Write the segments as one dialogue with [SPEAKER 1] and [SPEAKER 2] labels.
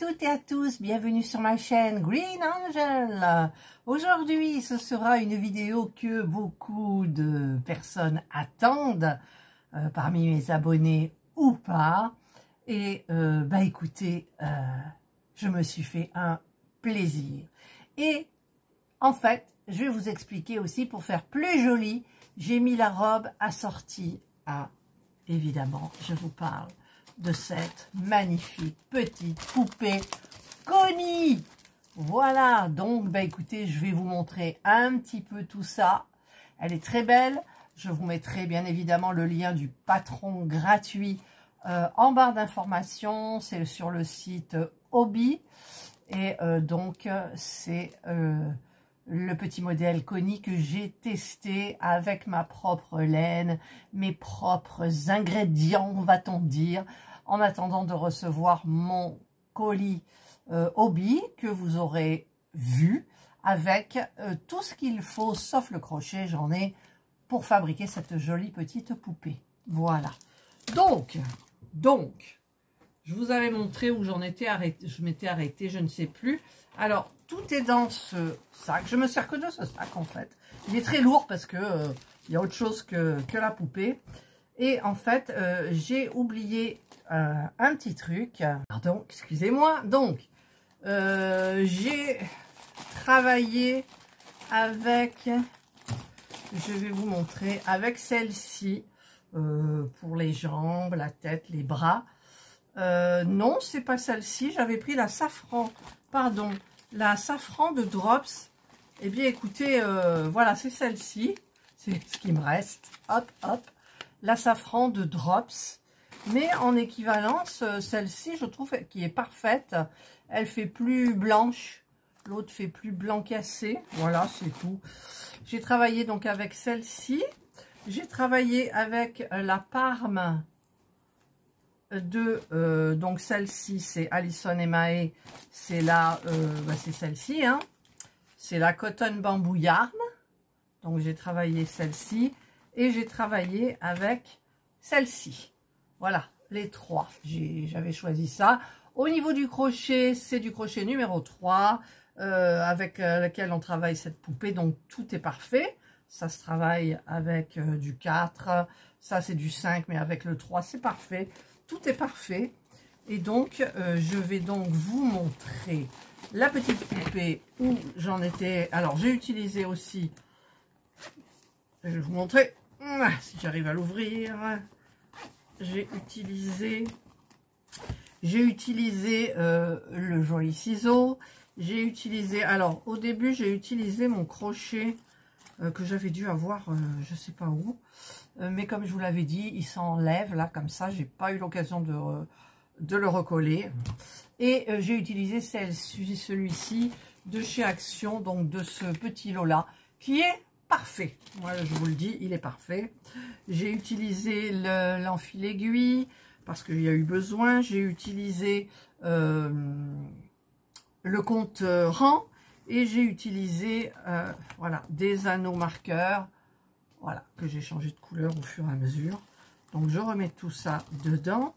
[SPEAKER 1] toutes et à tous, bienvenue sur ma chaîne Green Angel. Aujourd'hui, ce sera une vidéo que beaucoup de personnes attendent, parmi mes abonnés ou pas. Et écoutez, je me suis fait un plaisir. Et en fait, je vais vous expliquer aussi, pour faire plus joli, j'ai mis la robe assortie à, évidemment, je vous parle de cette magnifique petite poupée Connie. Voilà, donc écoutez, je vais vous montrer un petit peu tout ça. Elle est très belle. Je vous mettrai bien évidemment le lien du patron gratuit en barre d'informations. C'est sur le site Hobby. Et donc c'est le petit modèle Connie que j'ai testé avec ma propre laine, mes propres ingrédients, va-t-on dire, en attendant de recevoir mon colis Hobby que vous aurez vu avec tout ce qu'il faut, sauf le crochet, j'en ai pour fabriquer cette jolie petite poupée. Voilà. Donc, je vous avais montré où j'en étais arrêté, je m'étais arrêtée, je ne sais plus. Alors, tout est dans ce sac. Je me sers que de ce sac, en fait. Il est très lourd parce que il y a autre chose que la poupée. Et en fait, j'ai oublié un petit truc. Pardon, excusez-moi. Donc, j'ai travaillé avec, je vais vous montrer, avec celle-ci, pour les jambes, la tête, les bras. Non, c'est pas celle-ci. J'avais pris la safran. Pardon, la safran de Drops. Eh bien, écoutez, voilà, c'est celle-ci. C'est ce qui me reste. Hop, hop. La safran de Drops. Mais en équivalence, celle-ci, je trouve qui est parfaite. Elle fait plus blanche. L'autre fait plus blanc cassé. Voilà, c'est tout. J'ai travaillé donc avec celle-ci. J'ai travaillé avec la Parme de donc celle-ci, c'est Alison et Mae, c'est la c'est celle-ci, hein, c'est la Cotton Bamboo Yarn. Donc j'ai travaillé celle-ci et j'ai travaillé avec celle-ci. Voilà, les trois, j'avais choisi ça. Au niveau du crochet, c'est du crochet numéro 3 avec lequel on travaille cette poupée, donc tout est parfait. Ça se travaille avec du 4, ça c'est du 5, mais avec le 3 c'est parfait. Tout est parfait. Et donc, je vais donc vous montrer la petite poupée où j'en étais. Alors, j'ai utilisé aussi, je vais vous montrer, si j'arrive à l'ouvrir, j'ai utilisé le joli ciseau. J'ai utilisé, alors, au début, j'ai utilisé mon crochet que j'avais dû avoir, je sais pas où. Mais comme je vous l'avais dit, il s'enlève là comme ça. J'ai pas eu l'occasion de le recoller. Et j'ai utilisé celui-ci de chez Action, donc de ce petit lot là, qui est parfait. Moi, je vous le dis, il est parfait. J'ai utilisé l'enfil aiguille parce qu'il y a eu besoin. J'ai utilisé le compte rang et j'ai utilisé voilà, des anneaux marqueurs. Voilà, que j'ai changé de couleur au fur et à mesure. Donc, je remets tout ça dedans.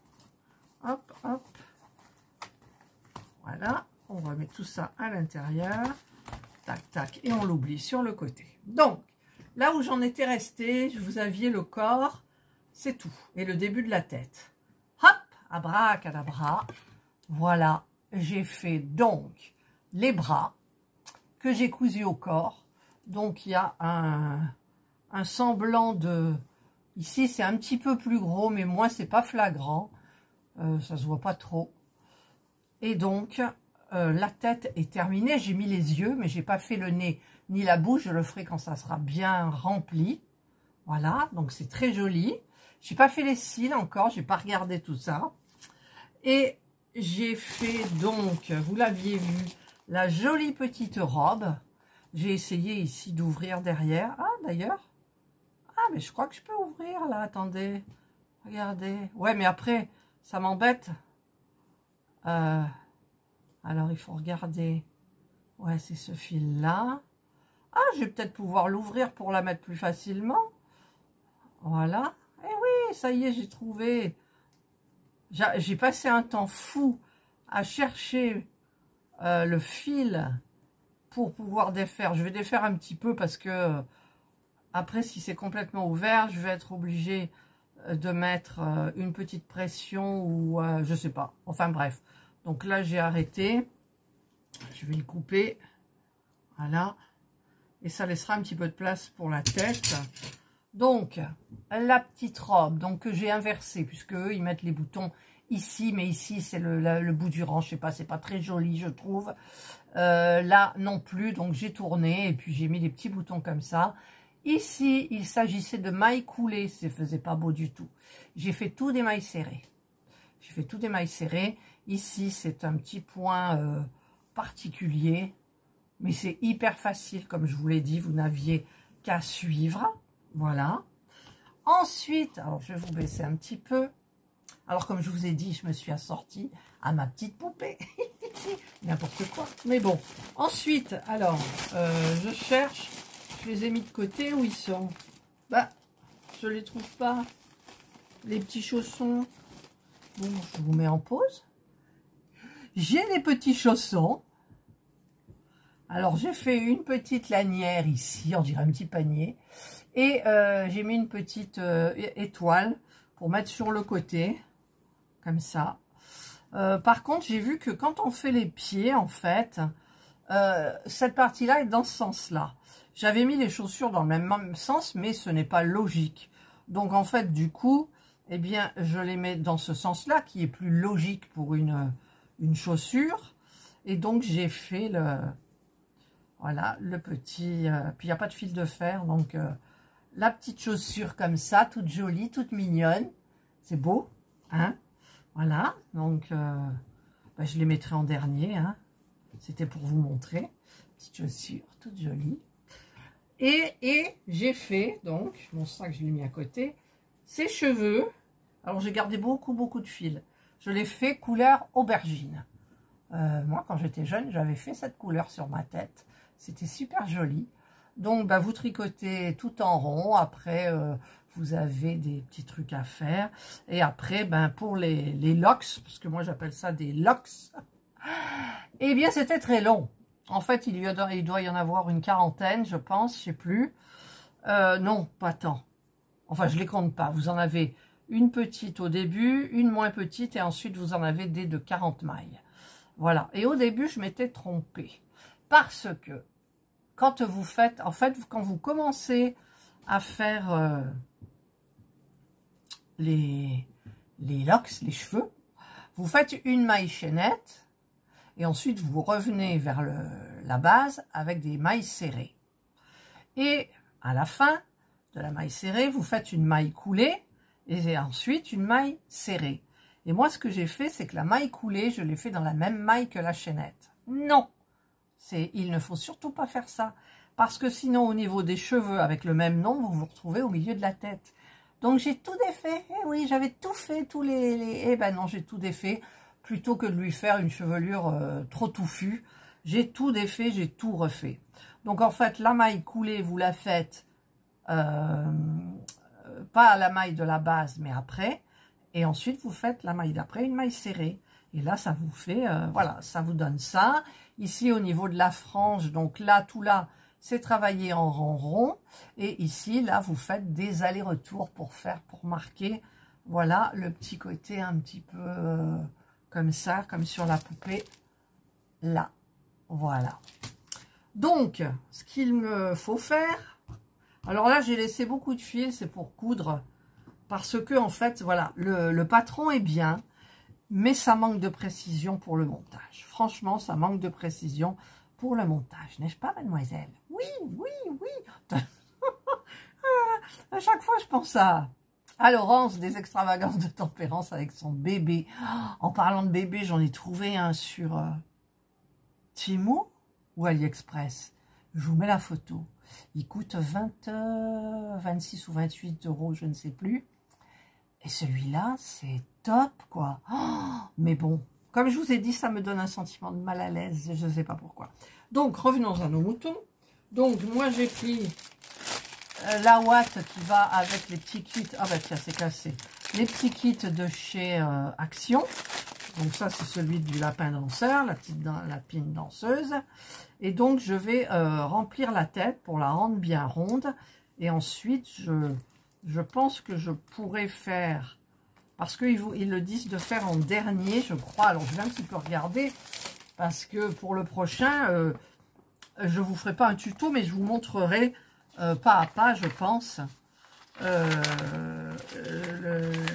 [SPEAKER 1] Hop, hop. Voilà, on remet tout ça à l'intérieur. Tac, tac, et on l'oublie sur le côté. Donc, là où j'en étais restée, vous aviez le corps, c'est tout. Et le début de la tête. Hop, abracadabra. Voilà, j'ai fait donc les bras que j'ai cousus au corps. Donc, il y a un semblant de... Ici, c'est un petit peu plus gros, mais moi, c'est pas flagrant. Ça se voit pas trop. Et donc, la tête est terminée. J'ai mis les yeux, mais j'ai pas fait le nez ni la bouche. Je le ferai quand ça sera bien rempli. Voilà, donc c'est très joli. J'ai pas fait les cils encore. J'ai pas regardé tout ça. Et j'ai fait donc, vous l'aviez vu, la jolie petite robe. J'ai essayé ici d'ouvrir derrière. Ah, d'ailleurs. Ah, mais je crois que je peux ouvrir, là. Attendez. Regardez. Ouais, mais après, ça m'embête. Alors, il faut regarder. Ouais, c'est ce fil-là. Ah, je vais peut-être pouvoir l'ouvrir pour la mettre plus facilement. Voilà. Eh oui, ça y est, j'ai trouvé. J'ai passé un temps fou à chercher le fil pour pouvoir défaire. Je vais défaire un petit peu parce que après, si c'est complètement ouvert, je vais être obligée de mettre une petite pression ou je sais pas. Enfin bref. Donc là, j'ai arrêté. Je vais le couper. Voilà. Et ça laissera un petit peu de place pour la tête. Donc, la petite robe donc que j'ai inversée, puisque eux, ils mettent les boutons ici, mais ici, c'est le bout du rang. Je sais pas, c'est pas très joli, je trouve. Là, non plus. Donc, j'ai tourné et puis j'ai mis des petits boutons comme ça. Ici, il s'agissait de mailles coulées. Ça faisait pas beau du tout. J'ai fait tout des mailles serrées. J'ai fait tout des mailles serrées. Ici, c'est un petit point particulier. Mais c'est hyper facile, comme je vous l'ai dit. Vous n'aviez qu'à suivre. Voilà. Ensuite, alors je vais vous baisser un petit peu. Alors, comme je vous ai dit, je me suis assortie à ma petite poupée. N'importe quoi. Mais bon. Ensuite, alors, je cherche. Je les ai mis de côté. Où ils sont? Bah, je les trouve pas. Les petits chaussons. Bon, je vous mets en pause. J'ai les petits chaussons. Alors, j'ai fait une petite lanière ici. On dirait un petit panier. Et j'ai mis une petite étoile pour mettre sur le côté. Comme ça. Par contre, j'ai vu que quand on fait les pieds, en fait, cette partie-là est dans ce sens-là. J'avais mis les chaussures dans le même sens, mais ce n'est pas logique. Donc, en fait, du coup, eh bien, je les mets dans ce sens-là, qui est plus logique pour une chaussure. Et donc, j'ai fait voilà, le petit... puis, il n'y a pas de fil de fer, donc la petite chaussure comme ça, toute jolie, toute mignonne. C'est beau, hein? Voilà, donc bah, je les mettrai en dernier, hein. C'était pour vous montrer. Petite chaussure, toute jolie. Et j'ai fait, donc, mon sac, je l'ai mis à côté, ces cheveux. Alors, j'ai gardé beaucoup de fils. Je l'ai fait couleur aubergine. Moi, quand j'étais jeune, j'avais fait cette couleur sur ma tête. C'était super joli. Donc, bah, vous tricotez tout en rond. Après, vous avez des petits trucs à faire. Et après, ben, pour les locks, parce que moi, j'appelle ça des locks, eh bien, c'était très long. En fait, il doit y en avoir une quarantaine, je pense, je sais plus. Non, pas tant. Enfin, je les compte pas. Vous en avez une petite au début, une moins petite, et ensuite, vous en avez des de 40 mailles. Voilà. Et au début, je m'étais trompée. Parce que, quand vous faites, en fait, quand vous commencez à faire les locks, les cheveux, vous faites une maille chaînette, et ensuite, vous revenez vers la base avec des mailles serrées. Et à la fin de la maille serrée, vous faites une maille coulée et ensuite une maille serrée. Et moi, ce que j'ai fait, c'est que la maille coulée, je l'ai fait dans la même maille que la chaînette. Non, il ne faut surtout pas faire ça. Parce que sinon, au niveau des cheveux, avec le même nom, vous vous retrouvez au milieu de la tête. Donc, j'ai tout défait. Eh oui, j'avais tout fait, Eh ben non, j'ai tout défait. Plutôt que de lui faire une chevelure trop touffue, j'ai tout défait, j'ai tout refait. Donc en fait, la maille coulée, vous la faites pas à la maille de la base, mais après. Et ensuite, vous faites la maille d'après, une maille serrée. Et là, ça vous fait, voilà, ça vous donne ça. Ici, au niveau de la frange, donc là, tout là, c'est travaillé en rond. Et ici, là, vous faites des allers-retours pour marquer, voilà, le petit côté un petit peu... comme ça, comme sur la poupée, là, voilà. Donc, ce qu'il me faut faire, alors là, j'ai laissé beaucoup de fils, c'est pour coudre, parce que, en fait, voilà, le patron est bien, mais ça manque de précision pour le montage. Franchement, ça manque de précision pour le montage, n'est-ce pas, mademoiselle? Oui, oui, oui. À chaque fois, je pense à Laurence des extravagances de tempérance avec son bébé. En parlant de bébé, j'en ai trouvé un sur Temu ou AliExpress. Je vous mets la photo. Il coûte 26 ou 28 €, je ne sais plus. Et celui-là, c'est top, quoi. Mais bon, comme je vous ai dit, ça me donne un sentiment de mal à l'aise. Je ne sais pas pourquoi. Donc, revenons à nos moutons. Donc, moi, j'ai pris... la ouate qui va avec les petits kits. Ah bah tiens, c'est cassé. Les petits kits de chez Action. Donc ça, c'est celui du lapin danseur, la petite lapine danseuse. Et donc, je vais remplir la tête pour la rendre bien ronde. Et ensuite, je pense que je pourrais faire... Parce qu'ils le disent de faire en dernier, je crois. Alors, je vais un petit peu regarder. Parce que pour le prochain, je ne vous ferai pas un tuto, mais je vous montrerai pas à pas, je pense,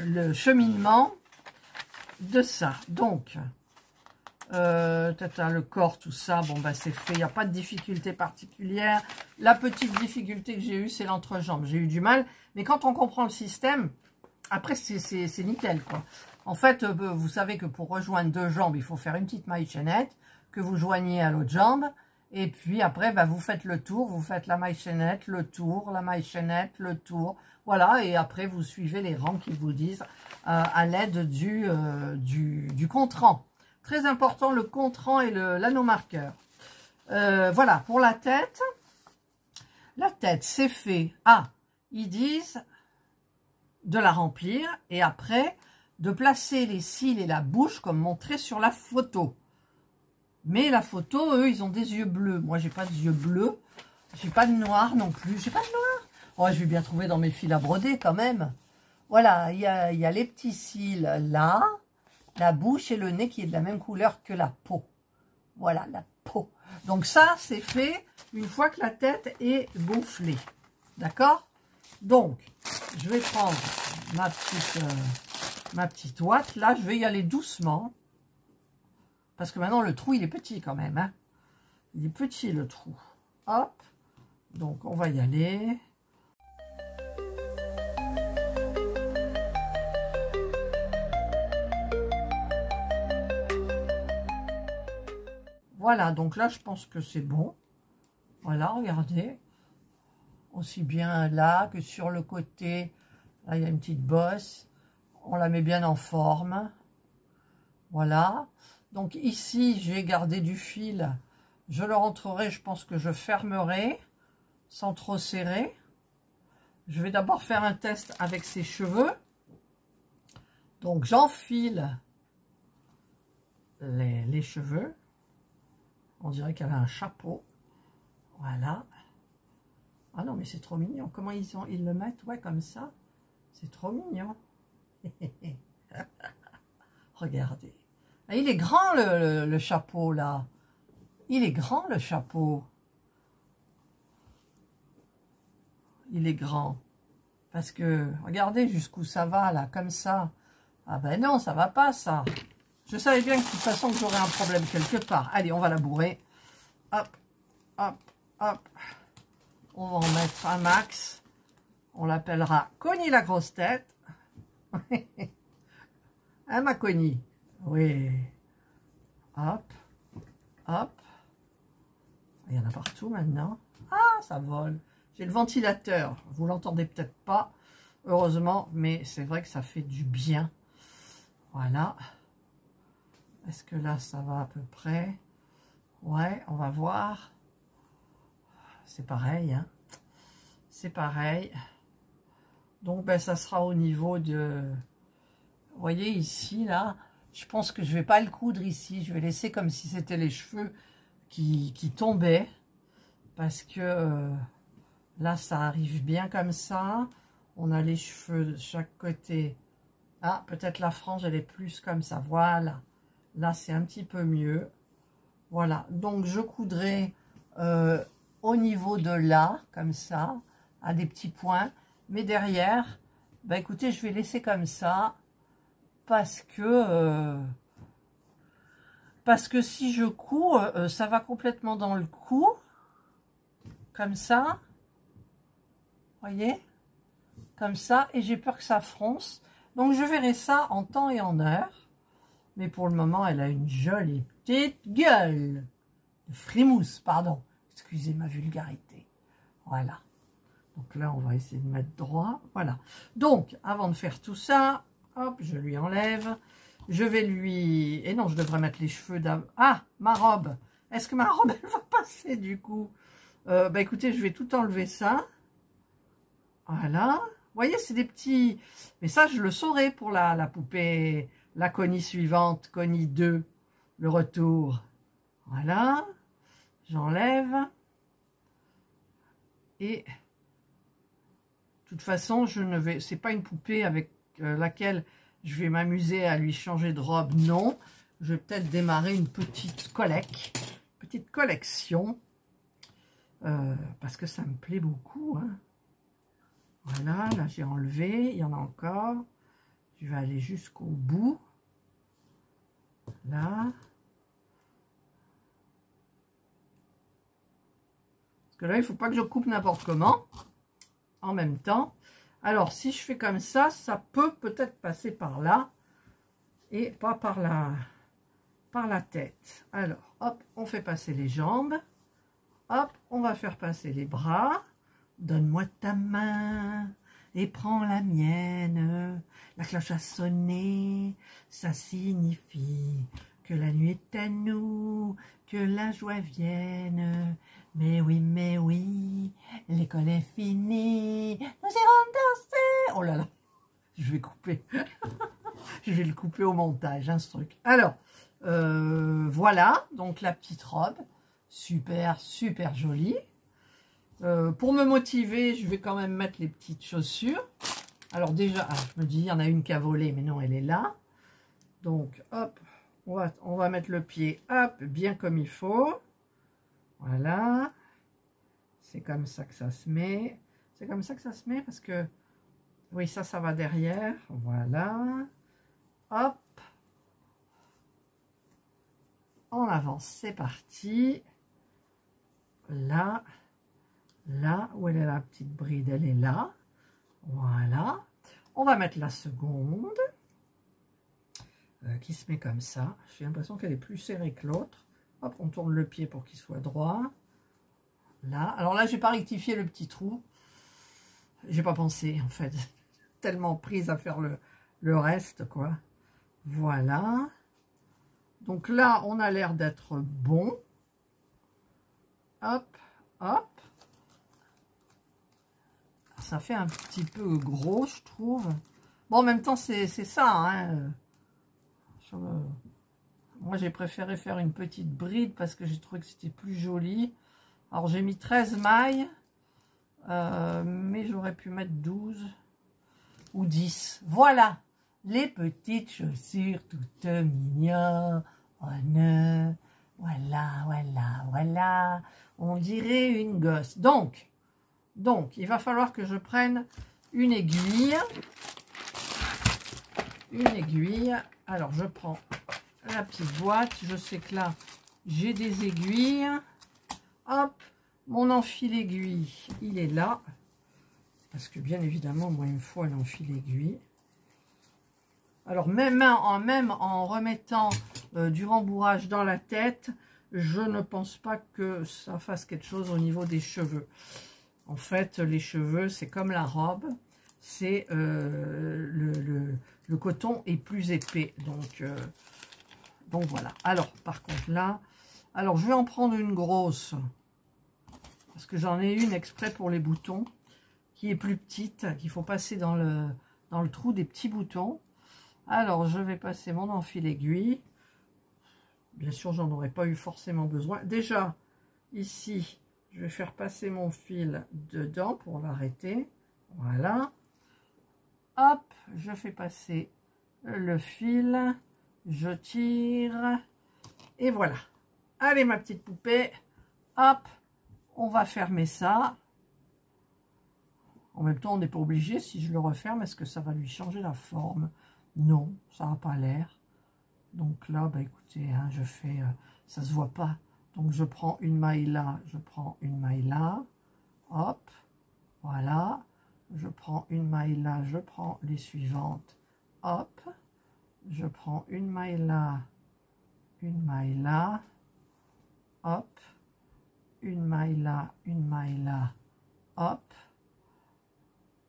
[SPEAKER 1] le cheminement de ça. Donc, le corps, tout ça, bon, bah, c'est fait. Il n'y a pas de difficulté particulière. La petite difficulté que j'ai eue, c'est l'entrejambe. J'ai eu du mal. Mais quand on comprend le système, après, c'est nickel, quoi. En fait, vous savez que pour rejoindre deux jambes, il faut faire une petite maille chaînette que vous joignez à l'autre jambe. Et puis après, bah, vous faites le tour, vous faites la maille chaînette, le tour, la maille chaînette, le tour. Voilà, et après, vous suivez les rangs qu'ils vous disent à l'aide du compte-rang. Très important, le compte-rang et l'anneau marqueur. Voilà, pour la tête, c'est fait. Ah, ils disent de la remplir et après, de placer les cils et la bouche comme montré sur la photo. Mais la photo, eux, ils ont des yeux bleus. Moi, j'ai pas de yeux bleus. J'ai pas de noir non plus. J'ai pas de noir. Oh, je vais bien trouver dans mes fils à broder quand même. Voilà, il y a les petits cils là, la bouche et le nez qui est de la même couleur que la peau. Voilà, la peau. Donc ça, c'est fait une fois que la tête est gonflée. D'accord? Donc, je vais prendre ma petite ouate. Là, je vais y aller doucement. Parce que maintenant, le trou, il est petit quand même. Hein. Il est petit, le trou. Hop. Donc, on va y aller. Voilà. Donc là, je pense que c'est bon. Voilà, regardez. Aussi bien là que sur le côté. Là, il y a une petite bosse. On la met bien en forme. Voilà. Donc ici, j'ai gardé du fil. Je le rentrerai, je pense que je fermerai sans trop serrer. Je vais d'abord faire un test avec ses cheveux. Donc j'enfile les cheveux. On dirait qu'elle a un chapeau. Voilà. Ah non, mais c'est trop mignon. Comment ils le mettent? Ouais, comme ça. C'est trop mignon. Regardez. Ah, il est grand le chapeau là. Il est grand le chapeau. Il est grand. Parce que, regardez jusqu'où ça va là, comme ça. Ah ben non, ça va pas ça. Je savais bien que de toute façon j'aurais un problème quelque part. Allez, on va la bourrer. Hop, hop, hop. On va en mettre un max. On l'appellera Connie la grosse tête. Hein, ma Connie? Oui. Hop, hop. Il y en a partout maintenant. Ah, ça vole. J'ai le ventilateur. Vous l'entendez peut-être pas, heureusement, mais c'est vrai que ça fait du bien. Voilà. Est-ce que là, ça va à peu près? Ouais, on va voir. C'est pareil, hein. C'est pareil. Donc, ben, ça sera au niveau de... Vous voyez, ici, là, je pense que je vais pas le coudre ici. Je vais laisser comme si c'était les cheveux qui tombaient. Parce que là, ça arrive bien comme ça. On a les cheveux de chaque côté. Ah, peut-être la frange, elle est plus comme ça. Voilà. Là, c'est un petit peu mieux. Voilà. Donc, je coudrai au niveau de là, comme ça, à des petits points. Mais derrière, bah, écoutez, je vais laisser comme ça. Parce que si je couds, ça va complètement dans le cou. Comme ça. Voyez? Comme ça. Et j'ai peur que ça fronce. Donc, je verrai ça en temps et en heure. Mais pour le moment, elle a une jolie petite gueule. De frimousse, pardon. Excusez ma vulgarité. Voilà. Donc là, on va essayer de mettre droit. Voilà. Donc, avant de faire tout ça, hop, je lui enlève. Je vais lui... Et non, je devrais mettre les cheveux d'avant. Ah, ma robe. Est-ce que ma robe, elle va passer du coup? Bah écoutez, je vais tout enlever ça. Voilà. Vous voyez, c'est des petits... Mais ça, je le saurai pour la poupée la conie suivante, conie 2, le retour. Voilà, j'enlève. Et de toute façon, je ne vais, c'est pas une poupée avec laquelle je vais m'amuser à lui changer de robe, non. Je vais peut-être démarrer une petite collection, parce que ça me plaît beaucoup, hein. Voilà, là j'ai enlevé, il y en a encore. Je vais aller jusqu'au bout. Là. Parce que là, il ne faut pas que je coupe n'importe comment. En même temps. Alors, si je fais comme ça, ça peut peut-être passer par là. Et pas par la tête. Alors, hop, on fait passer les jambes. Hop, on va faire passer les bras. Donne-moi ta main et prends la mienne. La cloche a sonné, ça signifie que la nuit est à nous, que la joie vienne. Mais oui, l'école est finie, nous irons danser. Oh là là, je vais couper. Je vais le couper au montage, hein, ce truc. Alors, voilà, donc la petite robe, super jolie. Pour me motiver, je vais quand même mettre les petites chaussures. Alors déjà, je me dis, il y en a une qui a volé, mais non, elle est là. Donc, hop, on va mettre le pied, hop, bien comme il faut. Voilà. C'est comme ça que ça se met. C'est comme ça que ça se met parce que, oui, ça va derrière. Voilà. Hop. On avance, c'est parti. Là. Là, où elle est la petite bride, elle est là. Voilà. On va mettre la seconde. Qui se met comme ça. J'ai l'impression qu'elle est plus serrée que l'autre. Hop, on tourne le pied pour qu'il soit droit. Là. Alors là, j'ai pas rectifié le petit trou. J'ai pas pensé, en fait. Tellement prise à faire le reste, quoi. Voilà. Donc là, on a l'air d'être bon. Hop, hop. Ça fait un petit peu gros, je trouve. Bon, en même temps, c'est ça, hein. Moi, j'ai préféré faire une petite bride parce que j'ai trouvé que c'était plus joli. Alors, j'ai mis 13 mailles, mais j'aurais pu mettre 12 ou 10. Voilà, les petites chaussures toutes mignonnes. Voilà. On dirait une gosse. Donc, il va falloir que je prenne une aiguille. Alors, je prends la petite boîte. Je sais que là, j'ai des aiguilles. Hop, mon enfile-aiguille, il est là. Parce que, bien évidemment, moi, il me faut un enfile-aiguille. Alors, même en remettant du rembourrage dans la tête, je ne pense pas que ça fasse quelque chose au niveau des cheveux. En fait, les cheveux, c'est comme la robe, c'est le coton est plus épais. Donc voilà. Alors, par contre, là, alors je vais en prendre une grosse, parce que j'en ai une exprès pour les boutons, qui est plus petite, qu'il faut passer dans le trou des petits boutons. Alors, je vais passer mon enfile-aiguille. Bien sûr, j'en aurais pas eu forcément besoin. Déjà, ici, je vais faire passer mon fil dedans pour l'arrêter. Voilà. Hop, je fais passer le fil. Je tire. Et voilà. Allez, ma petite poupée. Hop, on va fermer ça. En même temps, on n'est pas obligé. Si je le referme, est-ce que ça va lui changer la forme? Non, ça n'a pas l'air. Donc là, bah écoutez, hein, je fais... ça se voit pas. Donc, je prends une maille là, je prends une maille là. Hop, voilà. Je prends une maille là, je prends les suivantes. Hop, je prends une maille là, une maille là. Hop, une maille là, une maille là. Hop.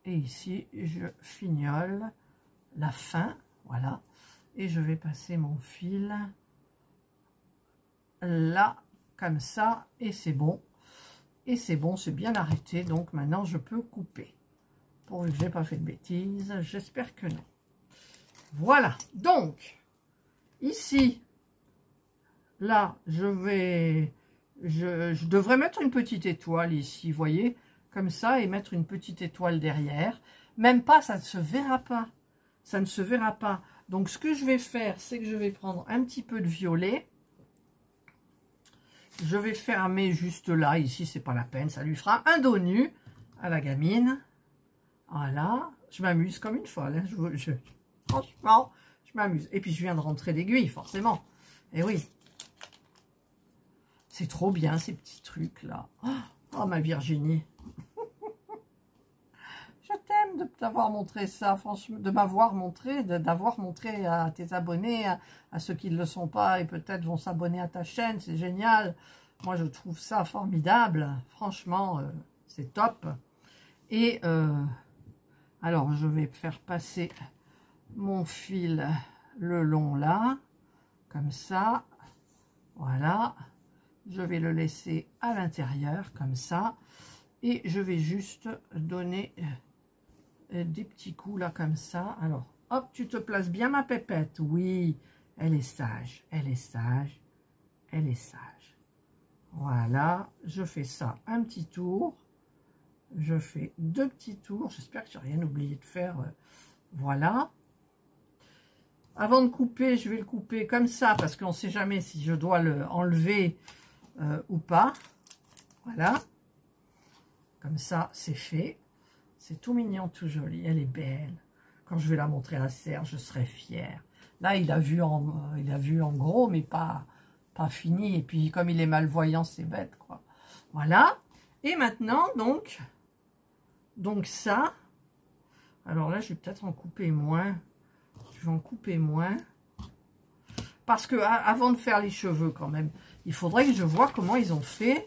[SPEAKER 1] Et ici, je fignole la fin, voilà. Et je vais passer mon fil là, comme ça, et c'est bon. Et c'est bon, c'est bien arrêté. Donc maintenant, je peux couper. Pourvu que je n'ai pas fait de bêtises, j'espère que non. Voilà, donc, ici, là, je devrais mettre une petite étoile ici, vous voyez, comme ça, et mettre une petite étoile derrière. Même pas, ça ne se verra pas. Ça ne se verra pas. Donc, ce que je vais faire, c'est que je vais prendre un petit peu de violet. Je vais fermer juste là, ici, c'est pas la peine, ça lui fera un dos nu à la gamine. Voilà, je m'amuse comme une folle, hein. Franchement, je m'amuse. Et puis, je viens de rentrer d'aiguille, forcément. Et oui. C'est trop bien, ces petits trucs-là. Oh, ma Virginie. Je t'aime de t'avoir montré ça, franchement, de m'avoir montré, d'avoir montré à tes abonnés, à ceux qui ne le sont pas et peut-être vont s'abonner à ta chaîne. C'est génial. Moi, je trouve ça formidable. Franchement, c'est top. Et alors, je vais faire passer mon fil le long là, comme ça. Voilà. Je vais le laisser à l'intérieur, comme ça. Et je vais juste donner des petits coups là, comme ça. Alors, hop, tu te places bien, ma pépette. Oui, elle est sage, elle est sage, elle est sage. Voilà, je fais ça un petit tour. Je fais 2 petits tours. J'espère que je n'ai rien oublié de faire. Voilà. Avant de couper, je vais le couper comme ça, parce qu'on ne sait jamais si je dois le enlever ou pas. Voilà. Comme ça, c'est fait. C'est tout mignon, tout joli. Elle est belle. Quand je vais la montrer à Serge, je serai fière. Là, il a vu en gros, mais pas fini. Et puis, comme il est malvoyant, c'est bête, quoi. Voilà. Et maintenant, donc ça. Alors là, je vais peut-être en couper moins. Je vais en couper moins. Parce que avant de faire les cheveux, quand même, il faudrait que je vois comment ils ont fait.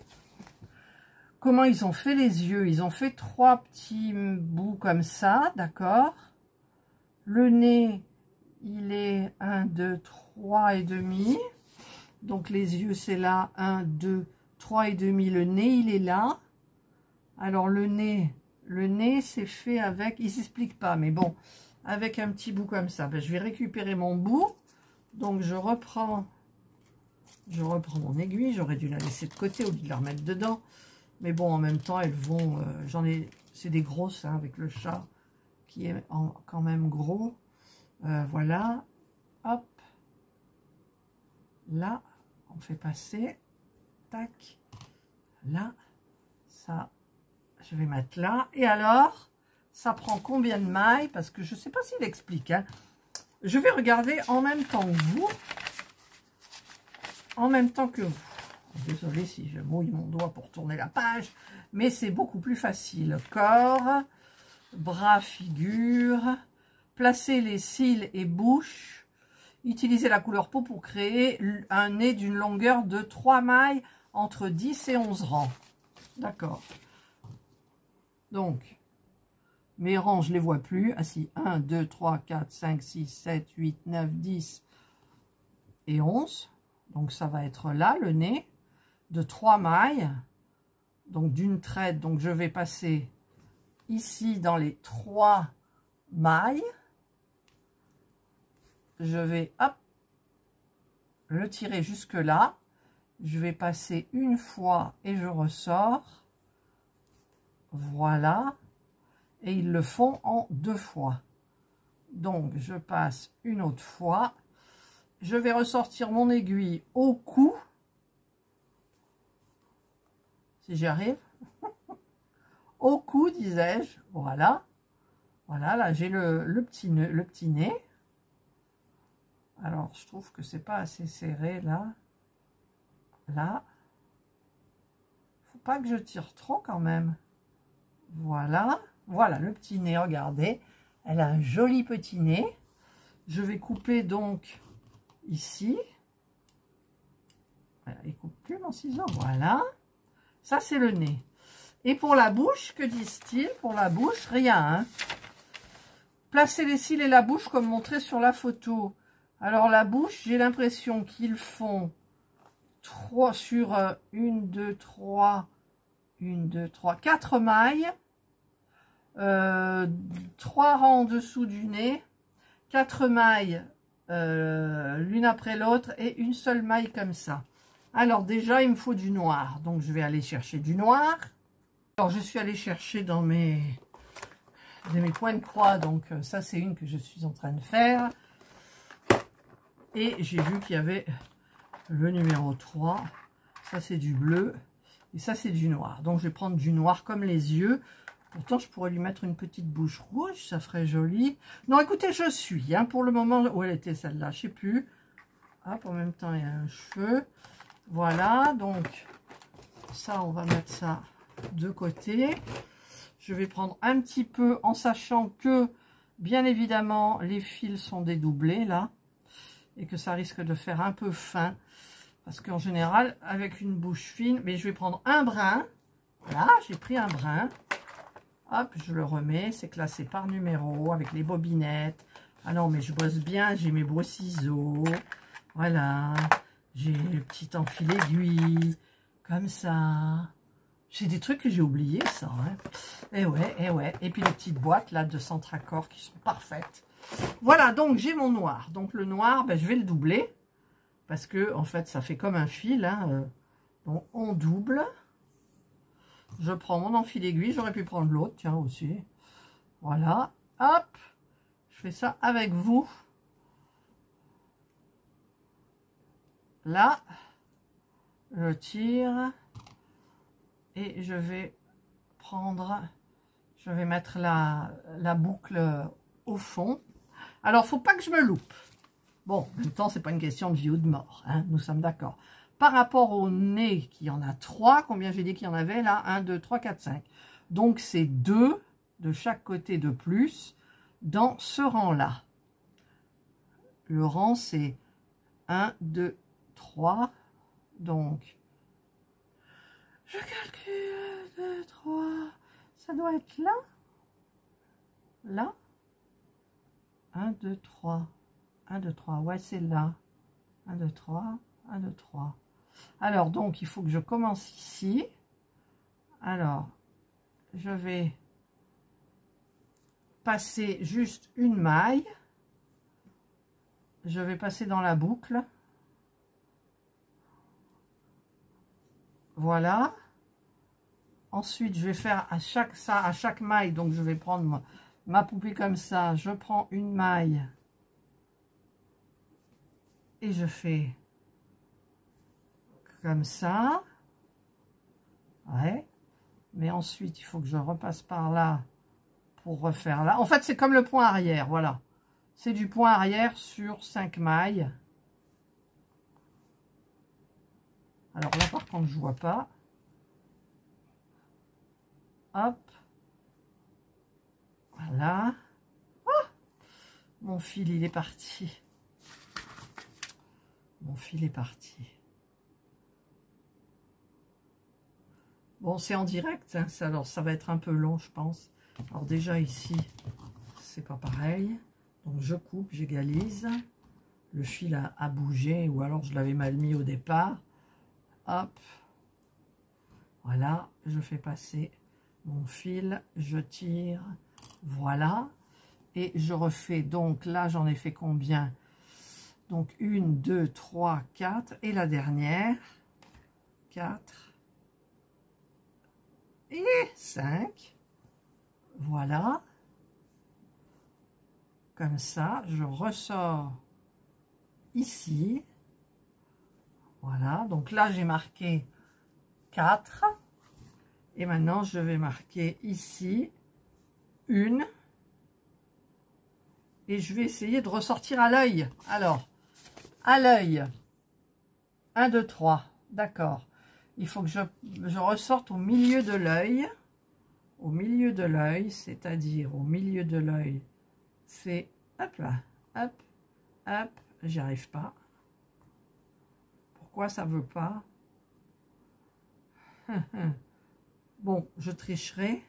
[SPEAKER 1] Comment ils ont fait les yeux. Ils ont fait 3 petits bouts comme ça, d'accord. Le nez, il est 1, 2, 3 et demi. Donc les yeux, c'est là, 1, 2, 3 et demi. Le nez, il est là. Alors le nez, c'est fait avec, il ne s'explique pas, mais bon, avec un petit bout comme ça. Ben, je vais récupérer mon bout. Donc je reprends mon aiguille. J'aurais dû la laisser de côté au lieu de la remettre dedans. Mais bon, en même temps, elles vont, c'est des grosses, hein, avec le chat qui est quand même gros. Voilà, hop, là, on fait passer, tac, là, ça, je vais mettre là. Et alors, ça prend combien de mailles? Parce que je ne sais pas s'il explique, hein. Je vais regarder en même temps que vous. En même temps que vous. Désolée si je mouille mon doigt pour tourner la page, mais c'est beaucoup plus facile. Corps, bras, figure, placer les cils et bouche, utiliser la couleur peau pour créer un nez d'une longueur de 3 mailles entre 10 et 11 rangs. D'accord. Donc, mes rangs, je ne les vois plus. Ah si, 1, 2, 3, 4, 5, 6, 7, 8, 9, 10 et 11. Donc, ça va être là, le nez, de 3 mailles. Donc, d'une traite. Donc, je vais passer ici dans les 3 mailles. Je vais, hop, le tirer jusque là. Je vais passer une fois et je ressors. Voilà. Et ils le font en 2 fois. Donc, je passe une autre fois. Je vais ressortir mon aiguille au cou. Si j'y arrive. Au cou, disais-je. Voilà. Voilà, là, j'ai le petit nez. Alors, je trouve que c'est pas assez serré, là. Là. Faut pas que je tire trop, quand même. Voilà. Voilà, le petit nez, regardez. Elle a un joli petit nez. Je vais couper, donc, ici. Voilà, il coupe plus, mon ciseau. Voilà. Ça, c'est le nez. Et pour la bouche, que disent-ils? Pour la bouche, rien, hein. Placer les cils et la bouche comme montré sur la photo. Alors, la bouche, j'ai l'impression qu'ils font 3 sur 1, 2, 3, 4 mailles. 3 rangs en dessous du nez. 4 mailles l'une après l'autre et une seule maille comme ça. Alors déjà, il me faut du noir. Donc, je vais aller chercher du noir. Alors, je suis allée chercher dans mes points de croix. Donc, ça, c'est une que je suis en train de faire. Et j'ai vu qu'il y avait le numéro 3. Ça, c'est du bleu. Et ça, c'est du noir. Donc, je vais prendre du noir comme les yeux. Pourtant, je pourrais lui mettre une petite bouche rouge. Ça ferait joli. Non, écoutez, je suis. Hein, pour le moment, où elle était celle-là, je ne sais plus. Hop, en même temps, il y a un cheveu. Voilà. Donc, ça, on va mettre ça de côté. Je vais prendre un petit peu en sachant que, bien évidemment, les fils sont dédoublés, là. Et que ça risque de faire un peu fin. Parce qu'en général, avec une bouche fine, mais je vais prendre un brin. Voilà, j'ai pris un brin. Hop, je le remets. C'est classé par numéro avec les bobinettes. Ah non, mais je bosse bien. J'ai mes beaux ciseaux. Voilà. J'ai le petit enfil aiguille. Comme ça. J'ai des trucs que j'ai oubliés, ça. Hein. Et ouais, et ouais. Et puis les petites boîtes, là, de Centracor qui sont parfaites. Voilà, donc j'ai mon noir. Donc le noir, ben, je vais le doubler. Parce que, en fait, ça fait comme un fil. Hein. Donc, on double. Je prends mon enfil aiguille. J'aurais pu prendre l'autre, tiens, aussi. Voilà. Hop. Je fais ça avec vous. Là. Je tire. Et je vais prendre... Je vais mettre la boucle au fond. Alors, faut pas que je me loupe. Bon, en même temps, c'est pas une question de vie ou de mort, hein, nous sommes d'accord. Par rapport au nez, qui en a 3, combien j'ai dit qu'il y en avait là? 1, 2, 3, 4, 5. Donc, c'est 2 de chaque côté de plus dans ce rang-là. Le rang, c'est 1, 2, 3. Donc, je calcule 2, 3. Ça doit être là. Là. 1, 2, 3. 1, 2, 3, ouais, c'est là. 1, 2, 3, 1, 2, 3. Alors, donc, il faut que je commence ici. Alors, je vais passer juste une maille. Je vais passer dans la boucle. Voilà. Ensuite, je vais faire à chaque maille. Donc, je vais prendre ma poupée comme ça. Je prends une maille. Et je fais comme ça. Ouais. Mais ensuite, il faut que je repasse par là pour refaire là. En fait, c'est comme le point arrière, voilà. C'est du point arrière sur 5 mailles. Alors là, par contre, je vois pas. Hop. Voilà. Ah, mon fil, il est parti. Mon fil est parti. Bon, c'est en direct, hein, alors ça va être un peu long, je pense. Alors déjà ici, c'est pas pareil. Donc je coupe, j'égalise. Le fil a bougé, ou alors je l'avais mal mis au départ. Hop. Voilà, je fais passer mon fil, je tire. Voilà. Et je refais, donc là j'en ai fait combien? Donc 1, 2, 3, 4. Et la dernière, 4 et 5. Voilà. Comme ça, je ressors ici. Voilà. Donc là, j'ai marqué 4. Et maintenant, je vais marquer ici 1. Et je vais essayer de ressortir à l'œil. Alors, à l'œil. 1, 2, 3. D'accord. Il faut que je ressorte au milieu de l'œil. Au milieu de l'œil, c'est-à-dire au milieu de l'œil, c'est hop là, hop, hop, j'y arrive pas. Pourquoi ça veut pas? Bon, je tricherai.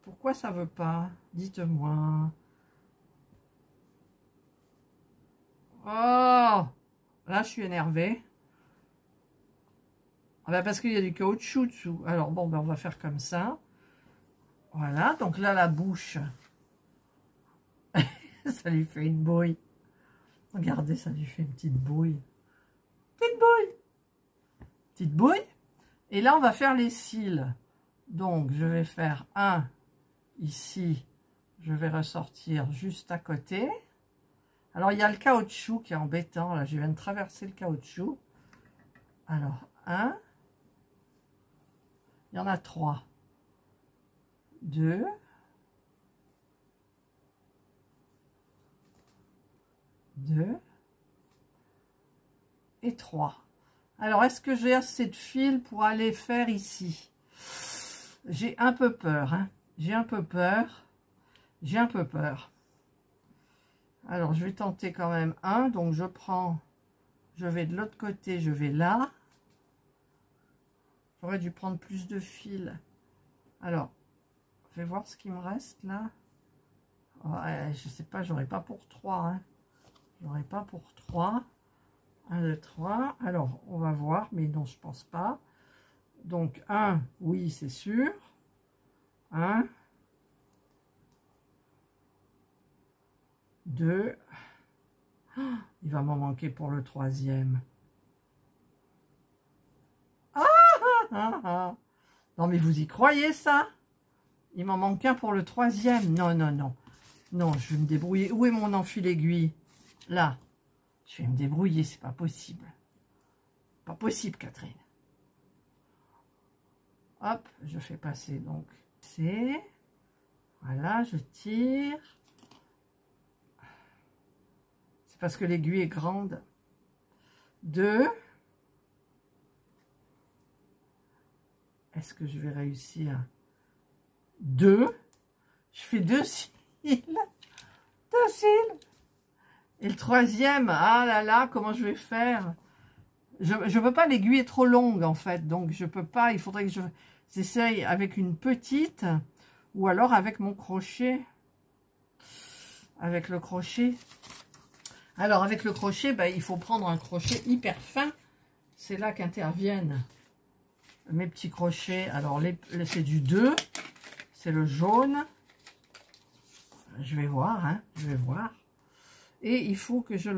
[SPEAKER 1] Pourquoi ça veut pas? Dites-moi. Oh! Là, je suis énervée. Ah ben parce qu'il y a du caoutchouc dessous. Alors, bon, ben on va faire comme ça. Voilà. Donc là, la bouche. Ça lui fait une bouille. Regardez, ça lui fait une petite bouille. Petite bouille. Petite bouille. Et là, on va faire les cils. Donc, je vais faire un ici. Je vais ressortir juste à côté. Alors, il y a le caoutchouc qui est embêtant. Là, je viens de traverser le caoutchouc. Alors, un. Il y en a 3. 2. 2 et 3. Alors, est-ce que j'ai assez de fil pour aller faire ici? J'ai un peu peur, hein. J'ai un peu peur. J'ai un peu peur. Alors, je vais tenter quand même un. Donc, je prends, je vais de l'autre côté, je vais là. J'aurais dû prendre plus de fil. Alors, je vais voir ce qui me reste là. Ouais, je sais pas, j'aurais pas pour 3. Hein. J'aurais pas pour 3. 1, 2, 3. Alors, on va voir, mais non, je pense pas. Donc, 1, oui, c'est sûr. 1. 2. Oh, il va m'en manquer pour le 3e. Ah. Non, mais vous y croyez, ça? Il m'en manque un pour le 3e. Non, non, non. Non, je vais me débrouiller. Où est mon enfil aiguille? Là. Je vais me débrouiller, c'est pas possible. Pas possible, Catherine. Hop, je fais passer, donc, c'est... Voilà, je tire. C'est parce que l'aiguille est grande. 2. Est-ce que je vais réussir? 2. Je fais 2 cils. 2 cils. Et le 3e, ah là là, comment je vais faire? Je ne veux pas, l'aiguille est trop longue en fait, donc je peux pas, il faudrait que j'essaye avec une petite, ou alors avec mon crochet. Avec le crochet. Alors avec le crochet, ben, il faut prendre un crochet hyper fin. C'est là qu'interviennent mes petits crochets. Alors c'est du 2, c'est le jaune. Je vais voir, hein, je vais voir. Et il faut que je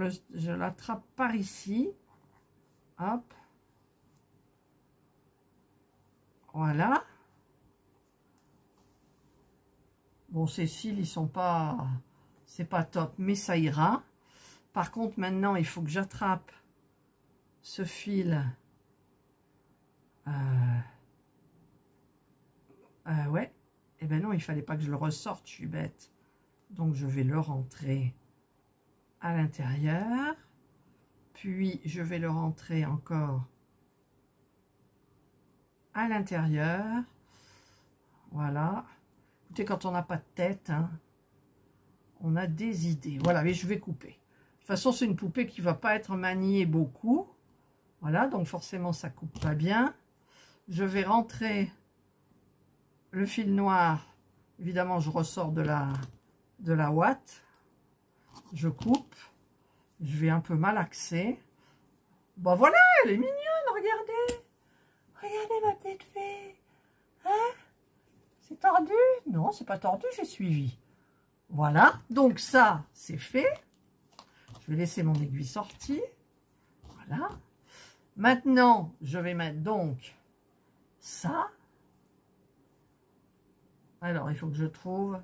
[SPEAKER 1] l'attrape par ici. Hop. Voilà. Bon, ces cils, ils sont pas... C'est pas top, mais ça ira. Par contre, maintenant, il faut que j'attrape ce fil. Ouais. Eh ben non, il fallait pas que je le ressorte, je suis bête. Donc, je vais le rentrer à l'intérieur. Puis, je vais le rentrer encore à l'intérieur. Voilà. Écoutez, quand on n'a pas de tête, hein, on a des idées. Voilà, mais je vais couper. De toute façon, c'est une poupée qui ne va pas être maniée beaucoup. Voilà, donc forcément, ça ne coupe pas bien. Je vais rentrer le fil noir. Évidemment, je ressors de la ouate. Je coupe. Je vais un peu malaxer. Bon, voilà, elle est mignonne, regardez. Regardez ma petite fille. Hein? C'est tordu? Non, c'est pas tordu, j'ai suivi. Voilà, donc ça, c'est fait. Je vais laisser mon aiguille sortie. Voilà. Maintenant, je vais mettre donc ça. Alors, il faut que je trouve.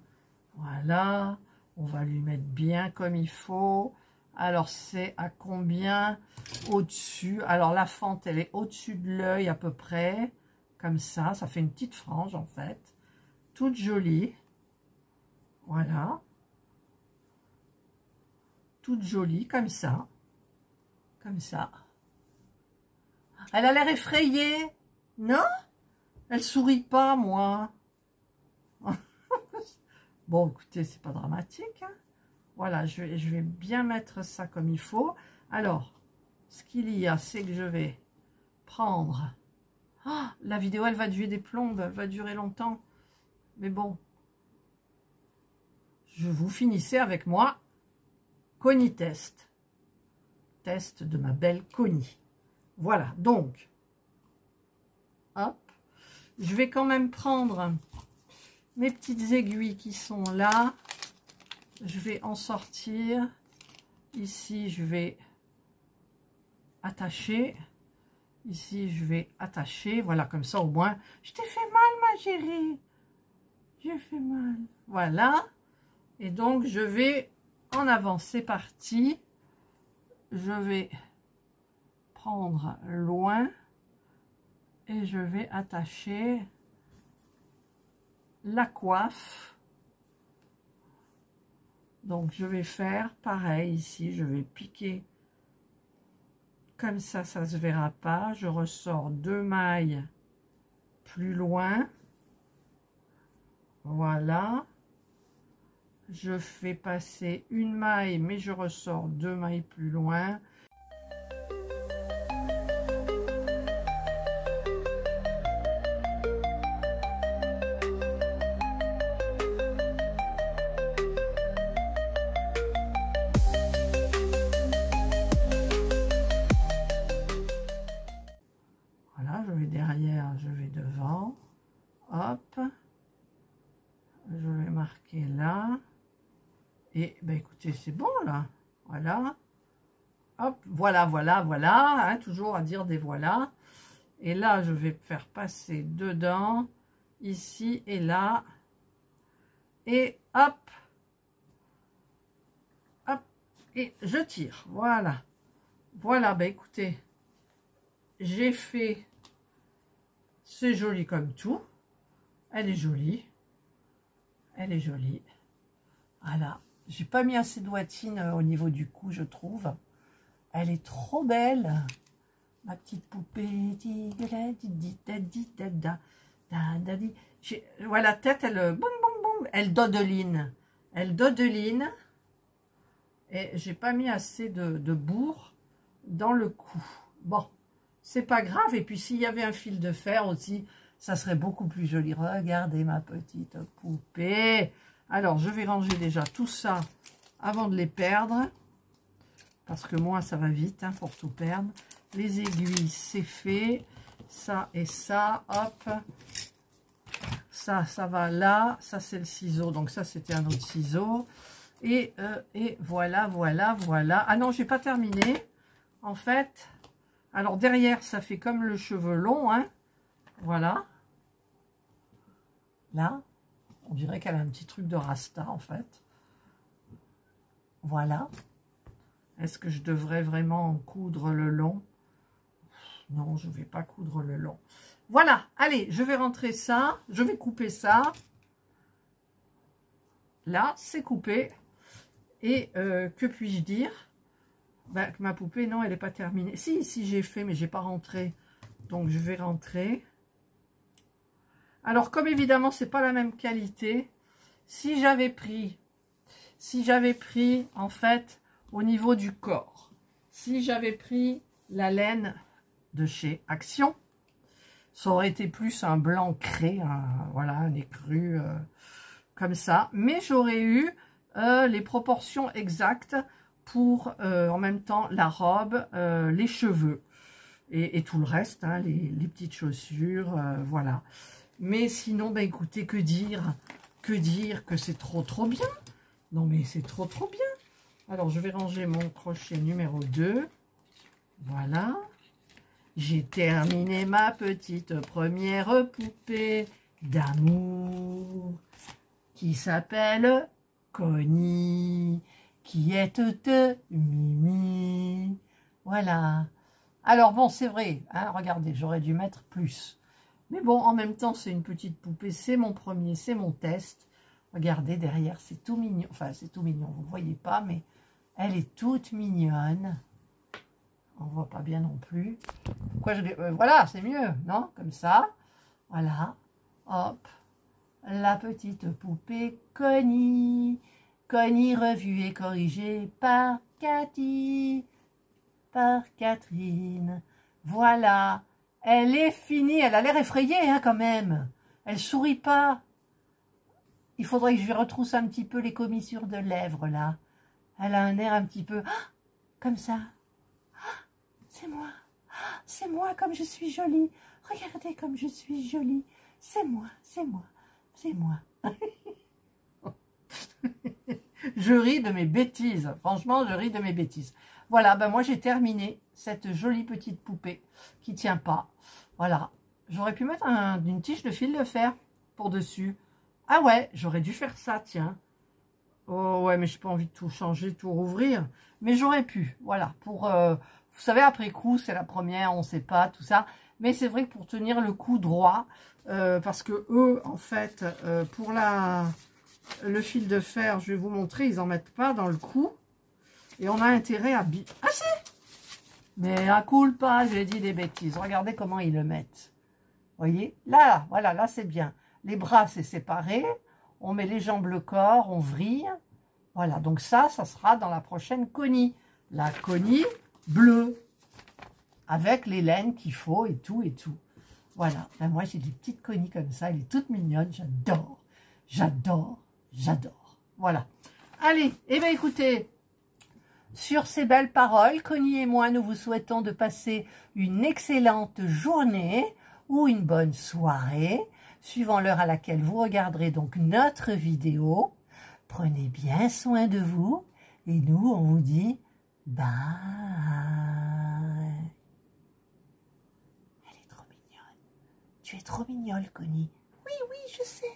[SPEAKER 1] Voilà. On va lui mettre bien comme il faut. Alors, c'est à combien? Au-dessus. Alors, la fente, elle est au-dessus de l'œil à peu près. Comme ça. Ça fait une petite frange, en fait. Toute jolie. Voilà. Toute jolie, comme ça. Comme ça. Elle a l'air effrayée. Non? Elle sourit pas, moi. Bon, écoutez, c'est pas dramatique. Hein. Voilà, je vais bien mettre ça comme il faut. Alors, ce qu'il y a, c'est que je vais prendre... Oh, la vidéo, elle va durer des plombes. Elle va durer longtemps. Mais bon. Je vous finissez avec moi. Connie test. Test de ma belle Connie. Voilà, donc. Hop. Je vais quand même prendre mes petites aiguilles qui sont là. je vais en sortir. Ici, je vais attacher. Ici, je vais attacher. Voilà, comme ça, au moins. Je t'ai fait mal, ma chérie. J'ai fait mal. Voilà. Et donc, je vais en avant. C'est parti. Je vais prendre loin. Et je vais attacher la coiffe. Donc, je vais faire pareil ici. Je vais piquer comme ça se verra pas. Je ressors 2 mailles plus loin. Voilà. Je fais passer une maille, mais je ressors 2 mailles plus loin. Voilà, je vais derrière, je vais devant. Hop. Je vais marquer là. Et ben écoutez, c'est bon là. Voilà. Hop, voilà, voilà, voilà. Hein, toujours à dire des voilà. Et là, je vais faire passer dedans, ici et là. Et hop. Hop. Et je tire. Voilà. Voilà, ben écoutez. J'ai fait. C'est joli comme tout. Elle est jolie. Elle est jolie. Voilà. J'ai pas mis assez de doigtine au niveau du cou, je trouve. Elle est trop belle. Ma petite poupée. Voilà, tête, elle boum boum boum. Elle dodeline. Elle dodeline. Et j'ai pas mis assez de bourre dans le cou. Bon, c'est pas grave. Et puis s'il y avait un fil de fer aussi, ça serait beaucoup plus joli. Regardez ma petite poupée. Alors, je vais ranger déjà tout ça avant de les perdre. Parce que moi, ça va vite hein, pour tout perdre. Les aiguilles, c'est fait. Ça et ça, hop. Ça va là. Ça, c'est le ciseau. Donc ça, c'était un autre ciseau. Et voilà, voilà, voilà. Ah non, j'ai pas terminé. En fait, alors derrière, ça fait comme le cheveu long. Hein. Voilà. Là. On dirait qu'elle a un petit truc de rasta, en fait. Voilà. Est-ce que je devrais vraiment coudre le long? Non, je ne vais pas coudre le long. Voilà. Allez, je vais rentrer ça. Je vais couper ça. Là, c'est coupé. Et que puis-je dire? Ben, que ma poupée, non, elle n'est pas terminée. Si, j'ai fait, mais je n'ai pas rentré. Donc, je vais rentrer. Alors, comme évidemment, c'est pas la même qualité, si j'avais pris, en fait, au niveau du corps, si j'avais pris la laine de chez Action, ça aurait été plus un blanc cré, voilà, un écru, comme ça. Mais j'aurais eu les proportions exactes pour, en même temps, la robe, les cheveux et tout le reste, hein, les petites chaussures, voilà. Mais sinon, ben écoutez, que dire que c'est trop bien. Non mais c'est trop bien. Alors je vais ranger mon crochet numéro 2. Voilà. J'ai terminé ma petite première poupée d'amour qui s'appelle Connie, qui est toute mimi. Voilà. Alors bon, c'est vrai, hein, regardez, j'aurais dû mettre plus. Mais bon, en même temps, c'est une petite poupée. C'est mon premier, c'est mon test. Regardez, derrière, c'est tout mignon. Enfin, c'est tout mignon, vous ne voyez pas, mais elle est toute mignonne. On ne voit pas bien non plus. Pourquoi je voilà, c'est mieux, non? Comme ça. Voilà. Hop. La petite poupée Connie. Connie revue et corrigée par Cathy. Par Catherine. Voilà. Elle est finie. Elle a l'air effrayée, hein, quand même. Elle sourit pas. Il faudrait que je lui retrousse un petit peu les commissures de lèvres, là. Elle a un air un petit peu... Ah, comme ça. Ah, c'est moi. Ah, c'est moi comme je suis jolie. Regardez comme je suis jolie. C'est moi, c'est moi, c'est moi. Je ris de mes bêtises. Franchement, je ris de mes bêtises. Voilà, ben moi j'ai terminé cette jolie petite poupée qui tient pas. Voilà. J'aurais pu mettre une tige de fil de fer pour dessus. Ah ouais, j'aurais dû faire ça, tiens. Oh ouais, mais j'ai pas envie de tout changer, tout rouvrir. Mais j'aurais pu, voilà. Pour, vous savez, après coup, c'est la première, on sait pas, tout ça. Mais c'est vrai que pour tenir le cou droit, parce que eux, en fait, pour le fil de fer, je vais vous montrer, ils en mettent pas dans le cou. Et on a intérêt à... Ah si! Mais à coule pas, j'ai dit des bêtises. Regardez comment ils le mettent. Voyez? Là, voilà, là c'est bien. Les bras, c'est séparé. On met les jambes, le corps, on vrille. Voilà, donc ça sera dans la prochaine Connie. La Connie bleue. Avec les laines qu'il faut et tout et tout. Voilà, ben moi j'ai des petites Connies comme ça. Elle est toute mignonne, j'adore. J'adore, j'adore. Voilà. Allez, eh bien écoutez, sur ces belles paroles, Connie et moi, nous vous souhaitons de passer une excellente journée ou une bonne soirée, suivant l'heure à laquelle vous regarderez donc notre vidéo. Prenez bien soin de vous et nous, on vous dit bye. Elle est trop mignonne. Tu es trop mignonne, Connie. Oui, oui, je sais.